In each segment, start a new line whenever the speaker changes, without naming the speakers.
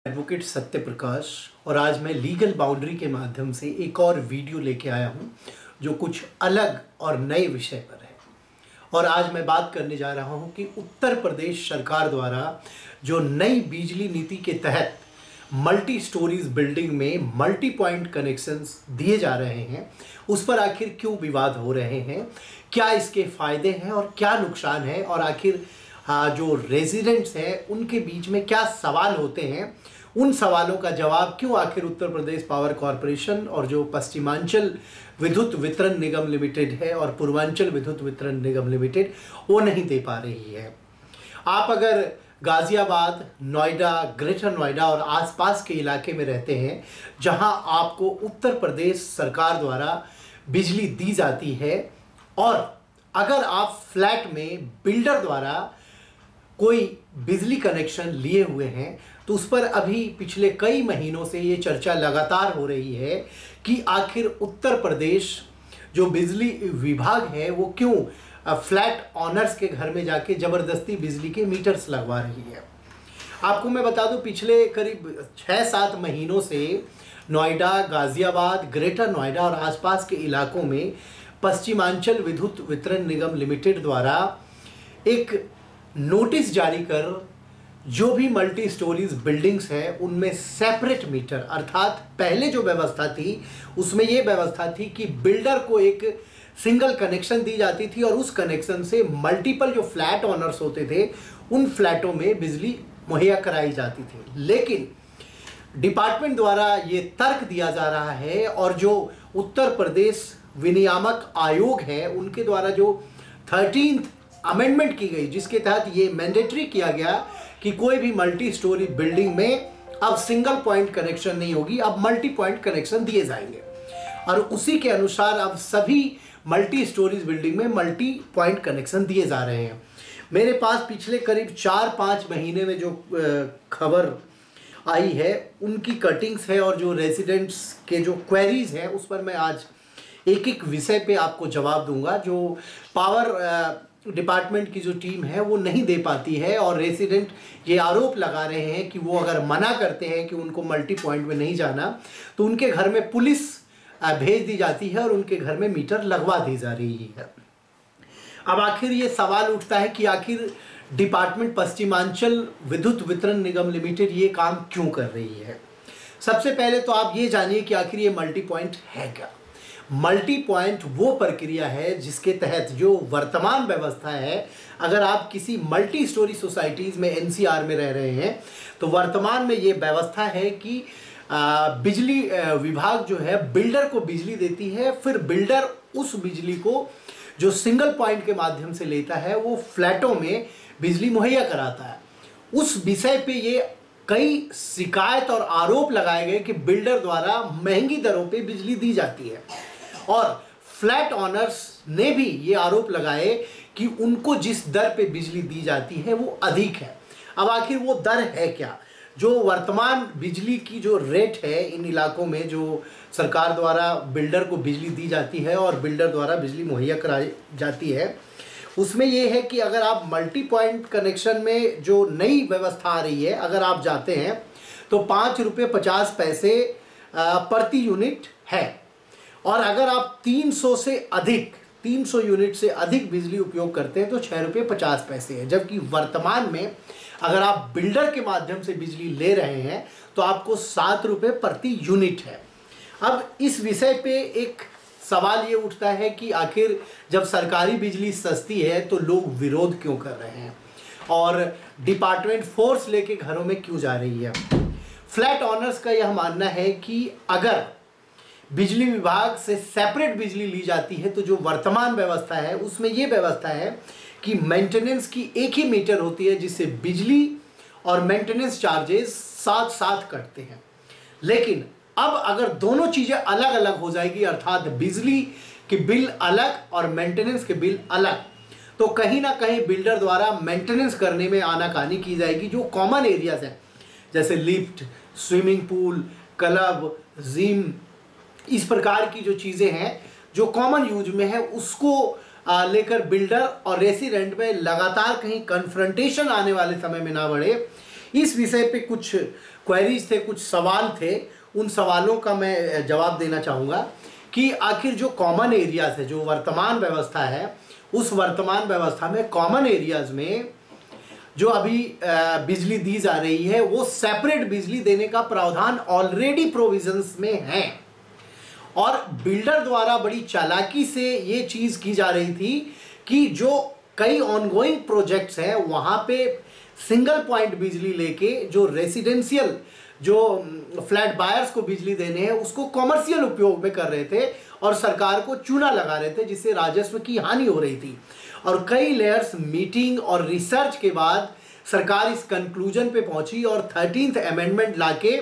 Advocate Satya Prakash और आज मैं लीगल बाउंड्री के माध्यम से एक और वीडियो लेके आया हूं जो कुछ अलग और नए विषय पर है। और आज मैं बात करने जा रहा हूं कि उत्तर प्रदेश सरकार द्वारा जो नई बिजली नीति के तहत मल्टी स्टोरीज बिल्डिंग में मल्टी पॉइंट कनेक्शंस दिए जा रहे हैं, उस पर आखिर क्यों विवाद हो रहे हैं, क्या इसके फायदे हैं और क्या नुकसान है, और आखिर जो रेजिडेंट्स हैं उनके बीच में क्या सवाल होते हैं, उन सवालों का जवाब क्यों आखिर उत्तर प्रदेश पावर कॉरपोरेशन और जो पश्चिमांचल विद्युत वितरण निगम लिमिटेड है और पूर्वांचल विद्युत वितरण निगम लिमिटेड वो नहीं दे पा रही है। आप अगर गाजियाबाद, नोएडा, ग्रेटर नोएडा और आसपास के इलाके में रहते हैं जहां आपको उत्तर प्रदेश सरकार द्वारा बिजली दी जाती है, और अगर आप फ्लैट में बिल्डर द्वारा कोई बिजली कनेक्शन लिए हुए हैं तो उस पर अभी पिछले कई महीनों से ये चर्चा लगातार हो रही है कि आखिर उत्तर प्रदेश जो बिजली विभाग है वो क्यों फ्लैट ऑनर्स के घर में जाके ज़बरदस्ती बिजली के मीटर्स लगवा रही है। आपको मैं बता दूं, पिछले करीब 6-7 महीनों से नोएडा, गाजियाबाद, ग्रेटर नोएडा और आसपास के इलाकों में पश्चिमांचल विद्युत वितरण निगम लिमिटेड द्वारा एक नोटिस जारी कर जो भी मल्टी स्टोरीज बिल्डिंग्स हैं उनमें सेपरेट मीटर, अर्थात पहले जो व्यवस्था थी उसमें ये व्यवस्था थी कि बिल्डर को एक सिंगल कनेक्शन दी जाती थी और उस कनेक्शन से मल्टीपल जो फ्लैट ऑनर्स होते थे उन फ्लैटों में बिजली मुहैया कराई जाती थी। लेकिन डिपार्टमेंट द्वारा ये तर्क दिया जा रहा है और जो उत्तर प्रदेश विनियामक आयोग है उनके द्वारा जो 13th अमेंडमेंट की गई, जिसके तहत ये मैंडेटरी किया गया कि कोई भी मल्टी स्टोरी बिल्डिंग में अब सिंगल पॉइंट कनेक्शन नहीं होगी, अब मल्टी पॉइंट कनेक्शन दिए जाएंगे। और उसी के अनुसार अब सभी मल्टी स्टोरीज बिल्डिंग में मल्टी पॉइंट कनेक्शन दिए जा रहे हैं। मेरे पास पिछले करीब 4-5 महीने में जो खबर आई है उनकी कटिंग्स है और जो रेजिडेंट्स के जो क्वेरीज हैं उस पर मैं आज एक एक विषय पे आपको जवाब दूंगा। जो पावर डिपार्टमेंट की जो टीम है वो नहीं दे पाती है और रेसिडेंट ये आरोप लगा रहे हैं कि वो अगर मना करते हैं कि उनको मल्टी पॉइंट में नहीं जाना तो उनके घर में पुलिस भेज दी जाती है और उनके घर में मीटर लगवा दी जा रही है। अब आखिर ये सवाल उठता है कि आखिर डिपार्टमेंट पश्चिमांचल विद्युत वितरण निगम लिमिटेड ये काम क्यों कर रही है। सबसे पहले तो आप ये जानिए कि आखिर ये मल्टी पॉइंट है क्या। मल्टी पॉइंट वो प्रक्रिया है जिसके तहत जो वर्तमान व्यवस्था है, अगर आप किसी मल्टी स्टोरी सोसाइटीज़ में एनसीआर में रह रहे हैं तो वर्तमान में ये व्यवस्था है कि बिजली विभाग जो है बिल्डर को बिजली देती है, फिर बिल्डर उस बिजली को जो सिंगल पॉइंट के माध्यम से लेता है वो फ्लैटों में बिजली मुहैया कराता है। उस विषय पे ये कई शिकायत और आरोप लगाए गए कि बिल्डर द्वारा महंगी दरों पे बिजली दी जाती है और फ्लैट ऑनर्स ने भी ये आरोप लगाए कि उनको जिस दर पे बिजली दी जाती है वो अधिक है। अब आखिर वो दर है क्या? जो वर्तमान बिजली की जो रेट है इन इलाकों में जो सरकार द्वारा बिल्डर को बिजली दी जाती है और बिल्डर द्वारा बिजली मुहैया कराई जाती है, उसमें यह है कि अगर आप मल्टी पॉइंट कनेक्शन में जो नई व्यवस्था आ रही है, अगर आप जाते हैं तो 5 रुपये 50 पैसे प्रति यूनिट है, और अगर आप 300 यूनिट से अधिक बिजली उपयोग करते हैं तो 6 रुपये 50 पैसे है। जबकि वर्तमान में अगर आप बिल्डर के माध्यम से बिजली ले रहे हैं तो आपको 7 रुपये प्रति यूनिट है। अब इस विषय पे एक सवाल ये उठता है कि आखिर जब सरकारी बिजली सस्ती है तो लोग विरोध क्यों कर रहे हैं और डिपार्टमेंट फोर्स लेके घरों में क्यों जा रही है। फ्लैट ऑनर्स का यह मानना है कि अगर बिजली विभाग से सेपरेट बिजली ली जाती है तो जो वर्तमान व्यवस्था है उसमें ये व्यवस्था है कि मेंटेनेंस की एक ही मीटर होती है जिससे बिजली और मेंटेनेंस चार्जेस साथ साथ कटते हैं। लेकिन अब अगर दोनों चीज़ें अलग अलग हो जाएगी, अर्थात बिजली के बिल अलग और मेंटेनेंस के बिल अलग, तो कहीं ना कहीं बिल्डर द्वारा मेंटेनेंस करने में आनाकानी की जाएगी। जो कॉमन एरियाज हैं जैसे lift, swimming pool, club, gym, इस प्रकार की जो चीज़ें हैं जो कॉमन यूज में है उसको लेकर बिल्डर और रेसिडेंट में लगातार कहीं कन्फ्रंटेशन आने वाले समय में ना बढ़े, इस विषय पे कुछ क्वेरीज थे, कुछ सवाल थे, उन सवालों का मैं जवाब देना चाहूँगा कि आखिर जो कॉमन एरियाज है, जो वर्तमान व्यवस्था है, उस वर्तमान व्यवस्था में कॉमन एरियाज में जो अभी बिजली दी जा रही है वो सेपरेट बिजली देने का प्रावधान ऑलरेडी प्रोविजंस में है। और बिल्डर द्वारा बड़ी चालाकी से ये चीज की जा रही थी कि जो कई ऑनगोइंग प्रोजेक्ट्स हैं वहां पे सिंगल पॉइंट बिजली लेके जो रेसिडेंशियल जो फ्लैट बायर्स को बिजली देने हैं उसको कॉमर्शियल उपयोग में कर रहे थे और सरकार को चूना लगा रहे थे, जिससे राजस्व की हानि हो रही थी। और कई लेयर्स मीटिंग और रिसर्च के बाद सरकार इस कंक्लूजन पे पहुंची और 13th अमेंडमेंट लाके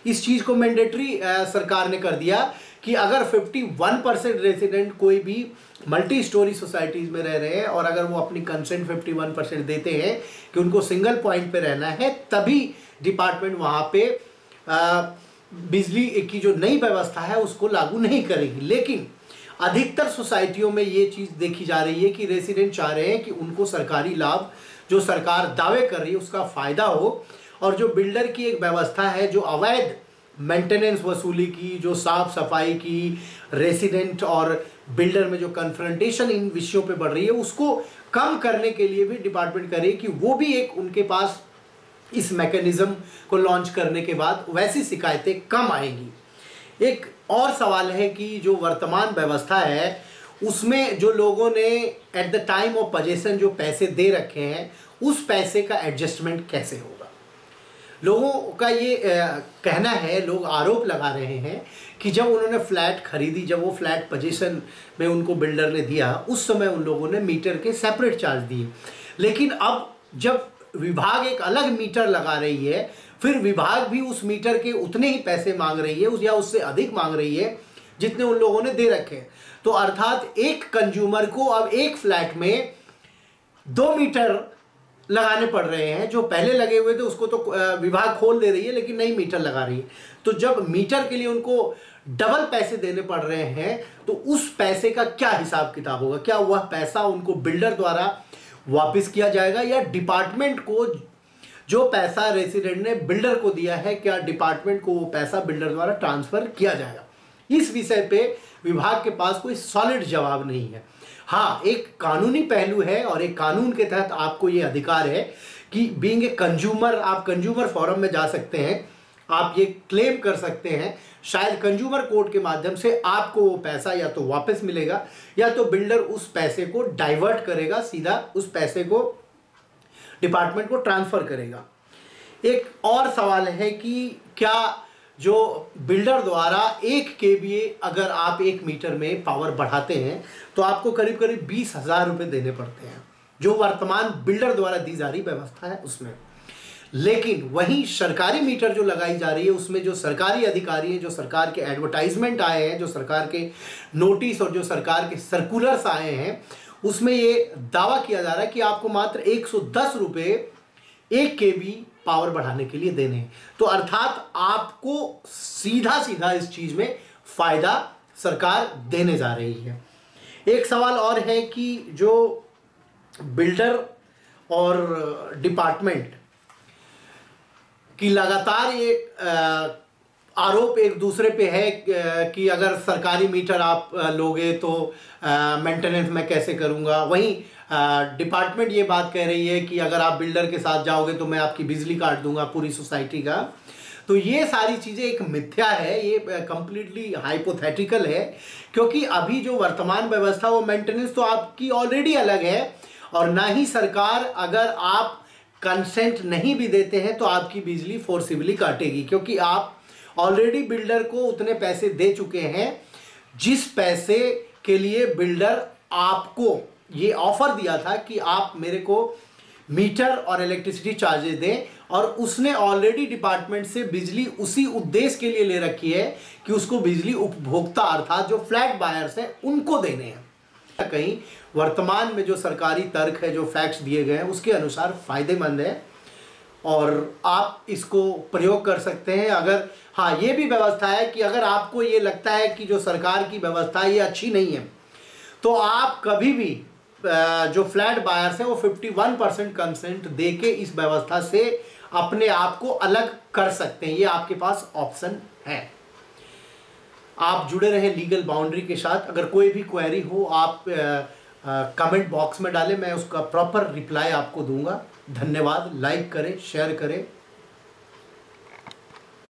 इस चीज को मैंडेटरी सरकार ने कर दिया कि अगर 51% रेसिडेंट कोई भी मल्टी स्टोरी सोसाइटीज में रह रहे हैं और अगर वो अपनी कंसेंट 51% देते हैं कि उनको सिंगल पॉइंट पे रहना है, तभी डिपार्टमेंट वहां पे बिजली की जो नई व्यवस्था है उसको लागू नहीं करेगी। लेकिन अधिकतर सोसाइटियों में ये चीज देखी जा रही है कि रेसिडेंट चाह रहे हैं कि उनको सरकारी लाभ जो सरकार दावे कर रही है उसका फायदा हो, और जो बिल्डर की एक व्यवस्था है जो अवैध मेंटेनेंस वसूली की, जो साफ सफाई की, रेसिडेंट और बिल्डर में जो कन्फ्रंटेशन इन विषयों पे बढ़ रही है उसको कम करने के लिए भी डिपार्टमेंट करे कि वो भी एक उनके पास इस मैकेनिज्म को लॉन्च करने के बाद वैसी शिकायतें कम आएंगी। एक और सवाल है कि जो वर्तमान व्यवस्था है उसमें जो लोगों ने at the time of possession जो पैसे दे रखे हैं उस पैसे का एडजस्टमेंट कैसे होगा। लोगों का ये कहना है, लोग आरोप लगा रहे हैं कि जब उन्होंने फ्लैट खरीदी, जब वो फ्लैट पोजीशन में उनको बिल्डर ने दिया, उस समय उन लोगों ने मीटर के सेपरेट चार्ज दिए। लेकिन अब जब विभाग एक अलग मीटर लगा रही है, फिर विभाग भी उस मीटर के उतने ही पैसे मांग रही है या उससे अधिक मांग रही है जितने उन लोगों ने दे रखे हैं। तो अर्थात एक कंज्यूमर को अब एक फ्लैट में 2 मीटर लगाने पड़ रहे हैं। जो पहले लगे हुए थे उसको तो विभाग खोल दे रही है, लेकिन नई मीटर लगा रही है। तो जब मीटर के लिए उनको डबल पैसे देने पड़ रहे हैं तो उस पैसे का क्या हिसाब किताब होगा? क्या वह पैसा उनको बिल्डर द्वारा वापस किया जाएगा या डिपार्टमेंट को जो पैसा रेसिडेंट ने बिल्डर को दिया है, क्या डिपार्टमेंट को वो पैसा बिल्डर द्वारा ट्रांसफर किया जाएगा? इस विषय पे विभाग के पास कोई सॉलिड जवाब नहीं है। हाँ, एक कानूनी पहलू है और एक कानून के तहत आपको ये अधिकार है कि बीइंग ए कंज्यूमर आप कंज्यूमर फोरम में जा सकते हैं, आप ये क्लेम कर सकते हैं, शायद कंज्यूमर कोर्ट के माध्यम से आपको वो पैसा या तो वापस मिलेगा या तो बिल्डर उस पैसे को डाइवर्ट करेगा, सीधा उस पैसे को डिपार्टमेंट को ट्रांसफर करेगा। एक और सवाल है कि क्या जो बिल्डर द्वारा 1 kVA अगर आप 1 मीटर में पावर बढ़ाते हैं तो आपको करीब करीब 20,000 रुपये देने पड़ते हैं, जो वर्तमान बिल्डर द्वारा दी जा रही व्यवस्था है उसमें। लेकिन वहीं सरकारी मीटर जो लगाई जा रही है उसमें जो सरकारी अधिकारी हैं, जो सरकार के एडवर्टाइजमेंट आए हैं, जो सरकार के नोटिस और जो सरकार के सर्कुलर्स आए हैं, उसमें ये दावा किया जा रहा है कि आपको मात्र 110 रुपये 1 kV पावर बढ़ाने के लिए देने हैं। तो अर्थात आपको सीधा सीधा इस चीज में फायदा सरकार देने जा रही है। एक सवाल और है कि जो बिल्डर और डिपार्टमेंट की लगातार ये आरोप एक दूसरे पे है कि अगर सरकारी मीटर आप लोगे तो मेंटेनेंस मैं कैसे करूंगा। वहीं डिपार्टमेंट ये बात कह रही है कि अगर आप बिल्डर के साथ जाओगे तो मैं आपकी बिजली काट दूंगा पूरी सोसाइटी का। तो ये सारी चीज़ें एक मिथ्या है, ये कंप्लीटली हाइपोथेटिकल है, क्योंकि अभी जो वर्तमान व्यवस्था वो मेंटेनेंस तो आपकी ऑलरेडी अलग है, और ना ही सरकार अगर आप कंसेंट नहीं भी देते हैं तो आपकी बिजली फोर्सिबली काटेगी, क्योंकि आप ऑलरेडी बिल्डर को उतने पैसे दे चुके हैं जिस पैसे के लिए बिल्डर आपको ये ऑफर दिया था कि आप मेरे को मीटर और इलेक्ट्रिसिटी चार्जेस दें, और उसने ऑलरेडी डिपार्टमेंट से बिजली उसी उद्देश्य के लिए ले रखी है कि उसको बिजली उपभोक्ता अर्थात जो फ्लैट बायर्स हैं उनको देने हैं। कहीं वर्तमान में जो सरकारी तर्क है, जो फैक्ट्स दिए गए हैं उसके अनुसार फायदेमंद है और आप इसको प्रयोग कर सकते हैं। अगर हाँ, ये भी व्यवस्था है कि अगर आपको ये लगता है कि जो सरकार की व्यवस्था ये अच्छी नहीं है तो आप कभी भी जो फ्लैट बायर्स हैं वो 51% कंसेंट दे के इस व्यवस्था से अपने आप को अलग कर सकते हैं। ये आपके पास ऑप्शन है। आप जुड़े रहें लीगल बाउंड्री के साथ। अगर कोई भी क्वेरी हो आप कमेंट बॉक्स में डालें, मैं उसका प्रॉपर रिप्लाई आपको दूंगा। धन्यवाद। लाइक करें, शेयर करें